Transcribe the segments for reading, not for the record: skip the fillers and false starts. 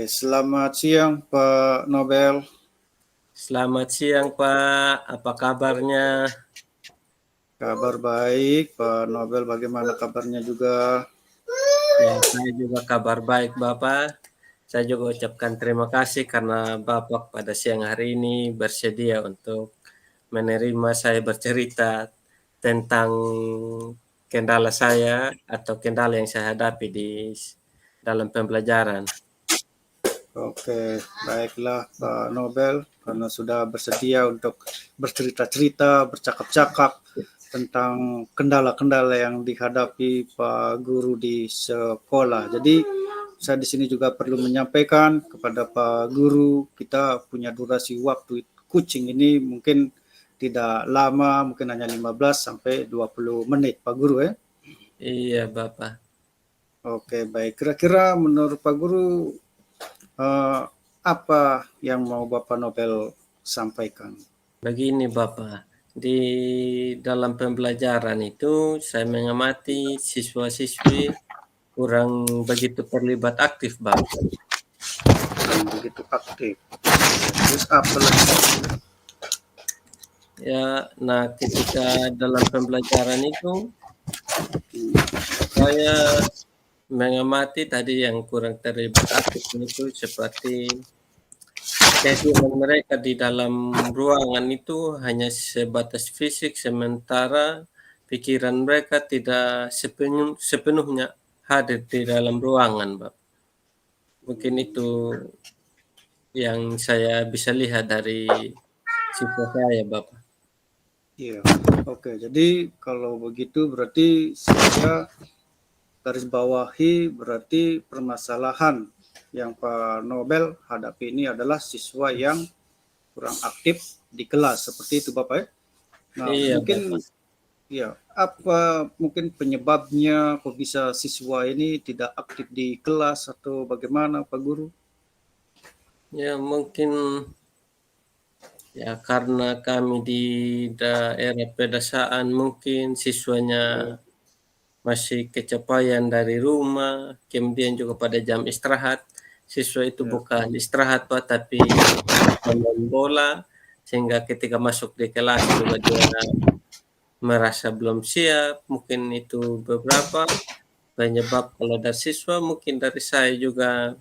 Selamat siang Pak Nobel. Selamat siang Pak, apa kabarnya? Kabar baik, Pak Nobel bagaimana kabarnya juga? Ya, saya juga kabar baik Bapak. Saya juga ucapkan terima kasih karena Bapak pada siang hari ini bersedia untuk menerima saya bercerita tentang kendala saya atau kendala yang saya hadapi di dalam pembelajaran. Oke, baiklah Pak Nobel, karena sudah bersedia untuk bercerita-cerita, bercakap-cakap tentang kendala-kendala yang dihadapi Pak Guru di sekolah. Jadi saya di sini juga perlu menyampaikan kepada Pak Guru, kita punya durasi waktu coaching ini mungkin tidak lama, mungkin hanya 15 sampai 20 menit Pak Guru ya. Iya Bapak. Oke, baik. Kira-kira menurut Pak Guru apa yang mau Bapak Nobel sampaikan? Begini Bapak, di dalam pembelajaran itu saya mengamati siswa-siswi kurang begitu terlibat aktif, Bapak. Yang begitu aktif. Terus apa lagi? Ya, nah ketika dalam pembelajaran itu saya mengamati tadi yang kurang terlibat aktif itu seperti kehadiran mereka di dalam ruangan itu hanya sebatas fisik, sementara pikiran mereka tidak sepenuhnya hadir di dalam ruangan, Pak. Mungkin itu yang saya bisa lihat dari siswa saya, Bapak. Iya, oke. Jadi kalau begitu berarti saya garis bawahi berarti permasalahan yang Pak Nobel hadapi ini adalah siswa yang kurang aktif di kelas seperti itu Bapak ya. Nah, Iya, mungkin Bapak. ya apa mungkin penyebabnya kok bisa siswa ini tidak aktif di kelas atau bagaimana Pak Guru? Ya, mungkin ya karena kami di daerah pedesaan mungkin siswanya masih kecapean dari rumah, kemudian juga pada jam istirahat, siswa itu Ya, bukan istirahat Pak, tapi bermain bola, sehingga ketika masuk di kelas juga dia merasa belum siap, mungkin itu beberapa penyebab. Kalau dari siswa mungkin dari saya juga,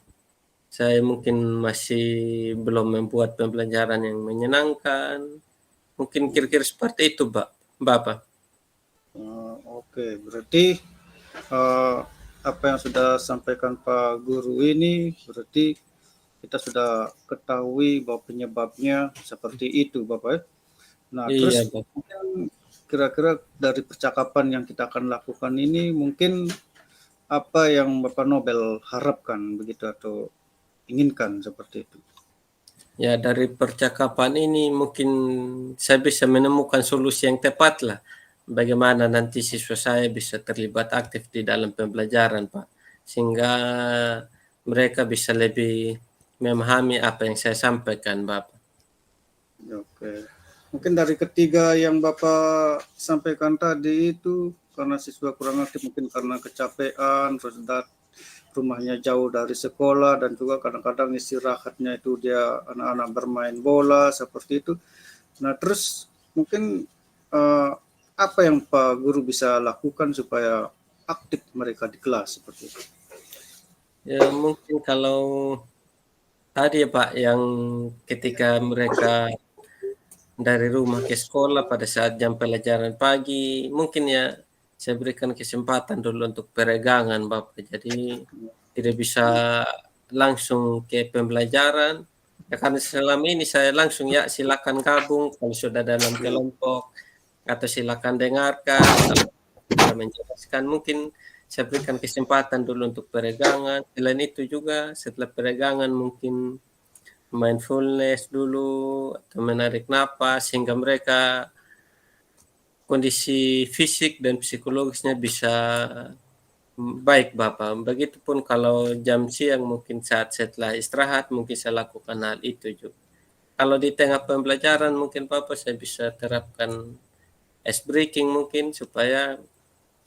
saya mungkin masih belum membuat pembelajaran yang menyenangkan, mungkin kira-kira seperti itu Bapak. oke. Berarti eh, apa yang sudah sampaikan Pak Guru ini berarti kita sudah ketahui bahwa penyebabnya seperti itu, Bapak ya. Nah, terus Iya Bapak. mungkin kira-kira dari percakapan yang kita akan lakukan ini mungkin apa yang Bapak Nobel harapkan begitu atau inginkan seperti itu? Ya, dari percakapan ini mungkin saya bisa menemukan solusi yang tepat lah. Bagaimana nanti siswa saya bisa terlibat aktif di dalam pembelajaran, Pak. Sehingga mereka bisa lebih memahami apa yang saya sampaikan, Bapak. Oke. Mungkin dari ketiga yang Bapak sampaikan tadi itu karena siswa kurang aktif mungkin karena kecapean, terus rumahnya jauh dari sekolah dan juga kadang-kadang istirahatnya itu dia anak-anak bermain bola seperti itu. Nah, terus mungkin apa yang Pak Guru bisa lakukan supaya aktif mereka di kelas seperti itu? Ya, mungkin kalau tadi ya Pak, yang ketika mereka dari rumah ke sekolah pada saat jam pelajaran pagi, mungkin ya saya berikan kesempatan dulu untuk peregangan Bapak. Jadi tidak bisa langsung ke pembelajaran. Ya karena selama ini saya langsung ya silakan gabung kalau sudah dalam kelompok atau silakan dengarkan kalau bisa menjelaskan. Mungkin saya berikan kesempatan dulu untuk peregangan. Selain itu juga setelah peregangan mungkin mindfulness dulu atau menarik napas sehingga mereka kondisi fisik dan psikologisnya bisa baik Bapak. Begitupun kalau jam siang mungkin saat setelah istirahat mungkin saya lakukan hal itu juga. Kalau di tengah pembelajaran mungkin Bapak saya bisa terapkan ice breaking mungkin supaya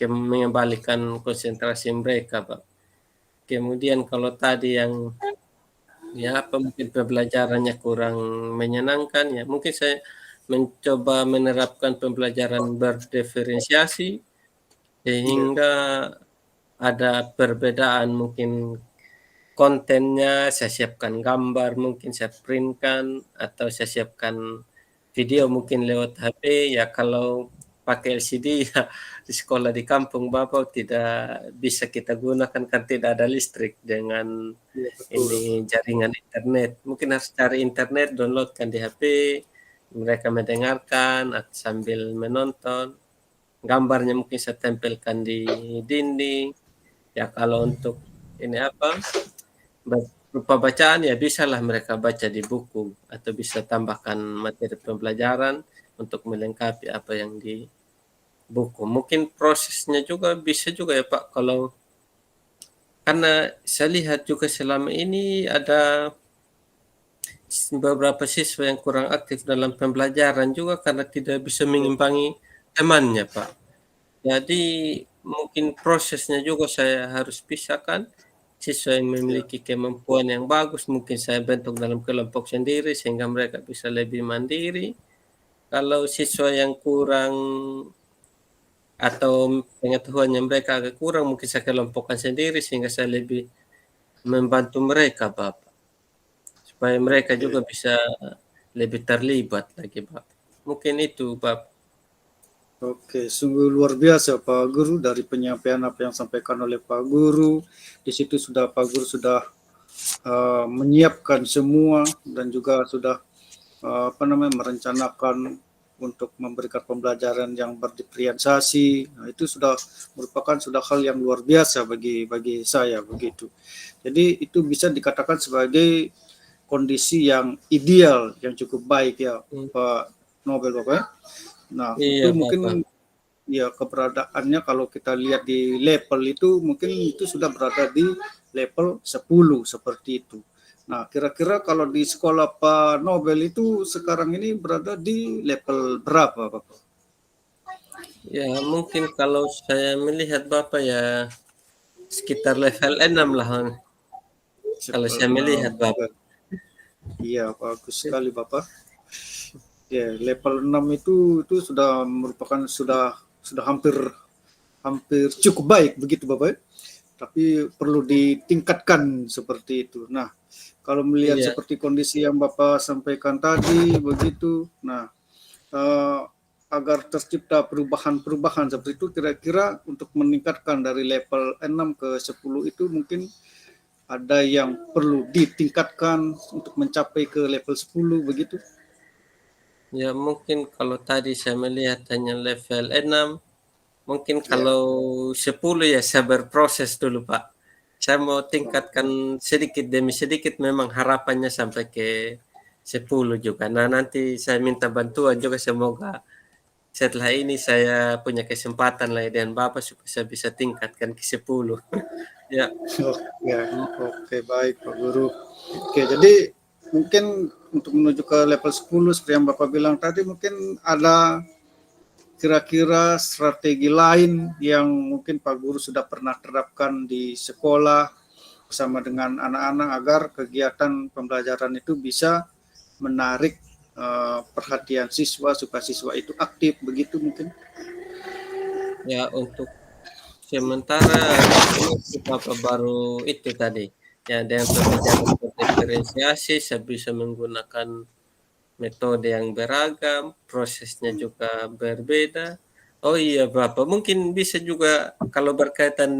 mengembalikan konsentrasi mereka Pak. Kemudian kalau tadi yang Ya, apa mungkin pembelajarannya kurang menyenangkan ya. Mungkin saya mencoba menerapkan pembelajaran berdiferensiasi Iya, sehingga ada perbedaan mungkin kontennya, saya siapkan gambar, mungkin saya print-kan atau saya siapkan video mungkin lewat HP. Ya kalau pakai LCD ya di sekolah di kampung Bapak tidak bisa kita gunakan kan tidak ada listrik dengan iya betul. ini jaringan internet. Mungkin harus cari internet, downloadkan di HP, mereka mendengarkan sambil menonton. Gambarnya mungkin saya tempelkan di dinding. Ya kalau untuk ini apa, berupa bacaan ya bisalah mereka baca di buku atau bisa tambahkan materi pembelajaran untuk melengkapi apa yang di buku. Mungkin prosesnya juga bisa juga ya Pak kalau karena saya lihat juga selama ini ada beberapa siswa yang kurang aktif dalam pembelajaran juga karena tidak bisa Iya, mengimbangi temannya, Pak. Jadi mungkin prosesnya juga saya harus pisahkan. Siswa yang iya. memiliki kemampuan yang bagus mungkin saya bentuk dalam kelompok sendiri sehingga mereka bisa lebih mandiri. Kalau siswa yang kurang atau pengetahuannya mereka agak kurang mungkin saya kelompokkan sendiri sehingga saya lebih membantu mereka, Bapak. Supaya mereka Oke. juga bisa lebih terlibat lagi, Pak. Mungkin itu, Pak. Oke, sungguh luar biasa Pak Guru dari penyampaian apa yang disampaikan oleh Pak Guru. Di situ sudah Pak Guru sudah menyiapkan semua dan juga sudah apa namanya merencanakan untuk memberikan pembelajaran yang berdiferensiasi. Nah, itu sudah merupakan sudah hal yang luar biasa bagi saya begitu. Jadi itu bisa dikatakan sebagai kondisi yang ideal, yang cukup baik ya Hmm, Pak Nobel Bapak ya. Nah, iya, itu Bapak. mungkin ya keberadaannya kalau kita lihat di level itu mungkin itu sudah berada di level 10 seperti itu. Nah, kira-kira kalau di sekolah Pak Nobel itu sekarang ini berada di level berapa, Bapak? Ya, mungkin kalau saya melihat Bapak ya sekitar level 6 lah kalau Level saya 6. melihat Bapak. Iya, bagus sekali Bapak. Ya, level 6 itu sudah merupakan sudah hampir hampir cukup baik begitu Bapak ya? Tapi perlu ditingkatkan seperti itu. Nah, kalau melihat Iya, seperti kondisi yang Bapak sampaikan tadi begitu, nah eh, agar tercipta perubahan-perubahan seperti itu kira-kira untuk meningkatkan dari level 6 ke 10 itu mungkin ada yang perlu ditingkatkan untuk mencapai ke level 10 begitu. ya mungkin kalau tadi saya melihat hanya level 6, mungkin Ya. kalau 10 ya saya berproses dulu, Pak. Saya mau tingkatkan sedikit demi sedikit memang harapannya sampai ke 10 juga. Nah, nanti saya minta bantuan juga semoga setelah ini saya punya kesempatan lah dengan Bapak supaya saya bisa tingkatkan ke 10. Ya, Oh, ya, mmm, oke baik Pak Guru. Oke, jadi mungkin untuk menuju ke level 10 seperti yang Bapak bilang tadi mungkin ada kira-kira strategi lain yang mungkin Pak Guru sudah pernah terapkan di sekolah bersama dengan anak-anak agar kegiatan pembelajaran itu bisa menarik perhatian siswa supaya siswa itu aktif begitu mungkin. ya untuk sementara itu Bapak baru itu tadi, ya dengan pembelajaran berdiferensiasi saya bisa menggunakan metode yang beragam, prosesnya juga berbeda. Oh iya Bapak, mungkin bisa juga kalau berkaitan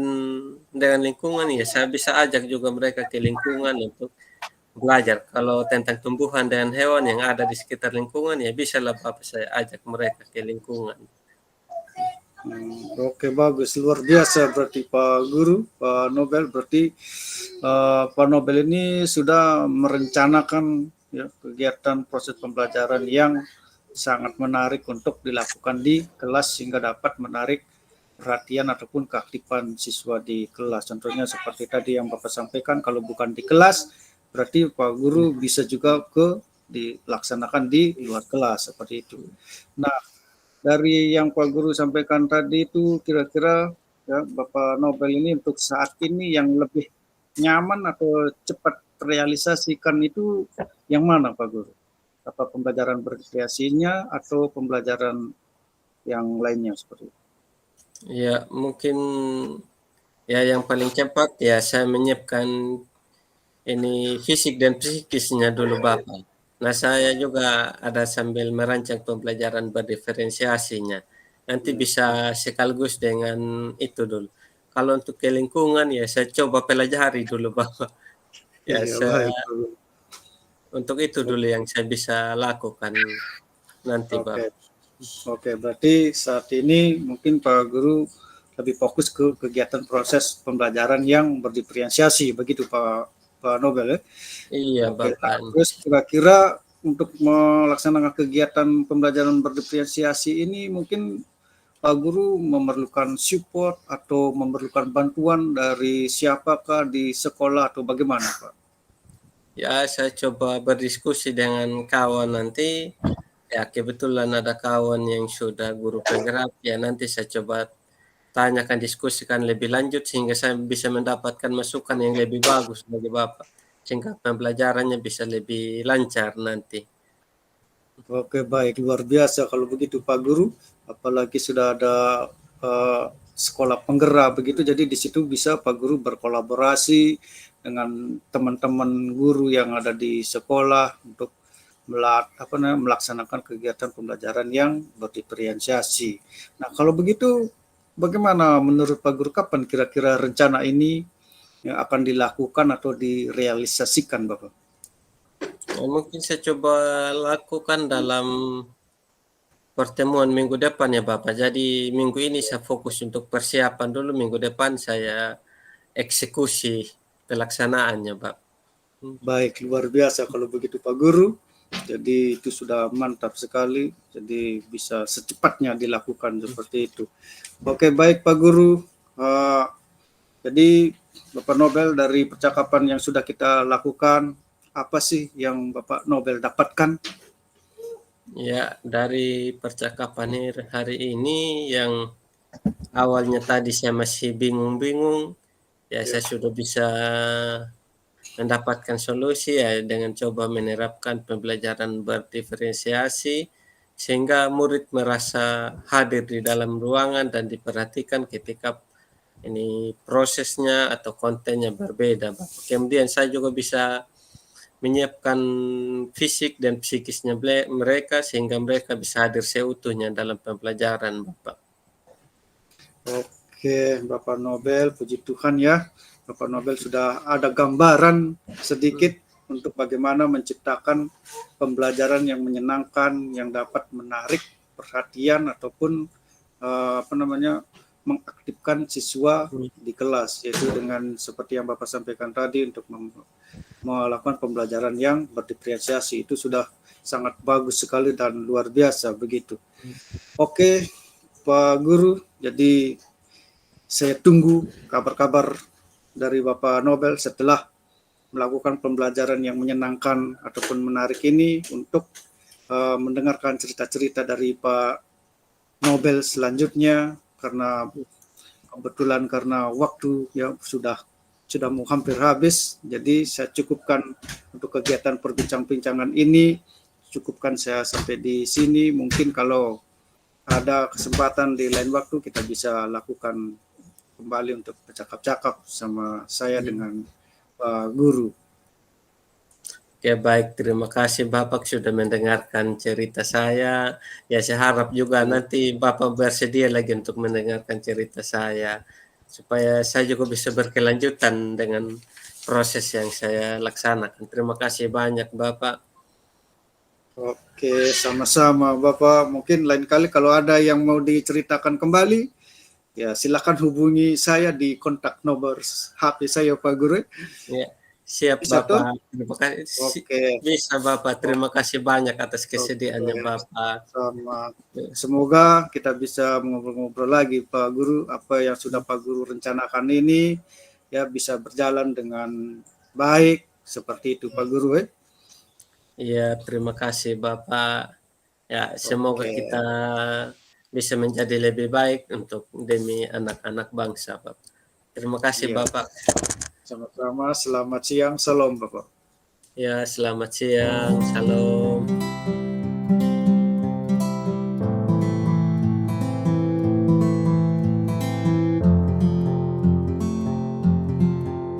dengan lingkungan ya saya bisa ajak juga mereka ke lingkungan untuk belajar. Kalau tentang tumbuhan dan hewan yang ada di sekitar lingkungan ya bisalah Bapak saya ajak mereka ke lingkungan. Oke bagus luar biasa berarti Pak Guru Pak Nobel berarti Pak Nobel ini sudah merencanakan ya, kegiatan proses pembelajaran yang sangat menarik untuk dilakukan di kelas sehingga dapat menarik perhatian ataupun keaktifan siswa di kelas. Contohnya seperti tadi yang Bapak sampaikan, kalau bukan di kelas, berarti Pak Guru bisa juga dilaksanakan di luar kelas seperti itu. Nah, dari yang Pak Guru sampaikan tadi itu kira-kira ya Bapak Nobel ini untuk saat ini yang lebih nyaman atau cepat terrealisasikan itu yang mana Pak Guru? Apa pembelajaran berkreasinya atau pembelajaran yang lainnya seperti itu? Ya, mungkin ya yang paling cepat ya saya menyiapkan ini fisik dan psikisnya dulu Bapak. Nah, saya juga ada sambil merancang pembelajaran berdiferensiasinya. Nanti bisa sekaligus dengan itu dulu. Kalau untuk ke lingkungan ya saya coba pelajari dulu Bapak. Ya, Iya, baik. untuk itu dulu yang saya bisa lakukan nanti Oke, Bapak. oke. Berarti saat ini mungkin Pak Guru lebih fokus ke kegiatan proses pembelajaran yang berdiferensiasi, begitu Pak Nobel ya? Iya Oke. Nah, Bapak. terus kira-kira untuk melaksanakan kegiatan pembelajaran berdiferensiasi ini mungkin Pak Guru memerlukan support atau memerlukan bantuan dari siapakah di sekolah atau bagaimana Pak? Ya, saya coba berdiskusi dengan kawan nanti. Ya, kebetulan ada kawan yang sudah guru penggerak. Ya, nanti saya coba tanyakan, diskusikan lebih lanjut sehingga saya bisa mendapatkan masukan yang lebih bagus bagi Bapak. Sehingga pembelajarannya bisa lebih lancar nanti. Oke, baik, luar biasa kalau begitu Pak Guru, apalagi sudah ada sekolah penggerak begitu, jadi di situ bisa Pak Guru berkolaborasi dengan teman-teman guru yang ada di sekolah untuk melaksanakan kegiatan pembelajaran yang berdiferensiasi. Nah, kalau begitu, bagaimana menurut Pak Guru kapan kira-kira rencana ini yang akan dilakukan atau direalisasikan, Bapak? Ya, mungkin saya coba lakukan dalam pertemuan minggu depan ya Bapak. Jadi minggu ini saya fokus untuk persiapan dulu, minggu depan saya eksekusi pelaksanaannya Pak. Baik, luar biasa kalau begitu Pak Guru. Jadi itu sudah mantap sekali. Jadi bisa secepatnya dilakukan seperti itu. Oke, baik Pak Guru. Jadi Bapak Nobel dari percakapan yang sudah kita lakukan, apa sih yang Bapak Nobel dapatkan? Ya, dari percakapan hari ini yang awalnya tadi saya masih bingung-bingung, ya Ya, saya sudah bisa mendapatkan solusi ya dengan coba menerapkan pembelajaran berdiferensiasi sehingga murid merasa hadir di dalam ruangan dan diperhatikan ketika ini prosesnya atau kontennya berbeda. Kemudian saya juga bisa menyiapkan fisik dan psikisnya mereka sehingga mereka bisa hadir seutuhnya dalam pembelajaran Bapak. Oke, Bapak Nobel, puji Tuhan ya. Bapak Nobel sudah ada gambaran sedikit untuk bagaimana menciptakan pembelajaran yang menyenangkan, yang dapat menarik perhatian ataupun mengaktifkan siswa di kelas, yaitu dengan seperti yang Bapak sampaikan tadi untuk melakukan pembelajaran yang berdiferensiasi. Itu sudah sangat bagus sekali dan luar biasa begitu. Oke, Pak Guru, jadi saya tunggu kabar-kabar dari Bapak Nobel setelah melakukan pembelajaran yang menyenangkan ataupun menarik ini untuk mendengarkan cerita-cerita dari Pak Nobel selanjutnya, karena kebetulan karena waktu yang sudah mau hampir habis, jadi saya cukupkan untuk kegiatan perbincang-bincangan ini, cukupkan saya sampai di sini. Mungkin kalau ada kesempatan di lain waktu kita bisa lakukan kembali untuk bercakap-cakap sama saya dengan Pak Guru. Oke, baik. Terima kasih Bapak sudah mendengarkan cerita saya. Ya, saya harap juga nanti Bapak bersedia lagi untuk mendengarkan cerita saya. Supaya saya juga bisa berkelanjutan dengan proses yang saya laksanakan. Terima kasih banyak Bapak. Oke, sama-sama Bapak. Mungkin lain kali kalau ada yang mau diceritakan kembali, ya silakan hubungi saya di kontak nomor HP saya Pak Guru. Ya, siap Bisa tuh? Bapak. Terima kasih. Oke. Bisa Bapak. Terima kasih banyak atas kesediaannya Oke. Bapak. Sama. Semoga kita bisa ngobrol-ngobrol lagi Pak Guru, apa yang sudah Pak Guru rencanakan ini ya bisa berjalan dengan baik seperti itu Pak Guru. Iya, terima kasih Bapak. Ya, semoga Oke. kita bisa menjadi lebih baik untuk demi anak-anak bangsa, Bapak. Terima kasih Iya. Bapak. Sama-sama, selamat siang, salam Bapak. Ya, selamat siang. Salam.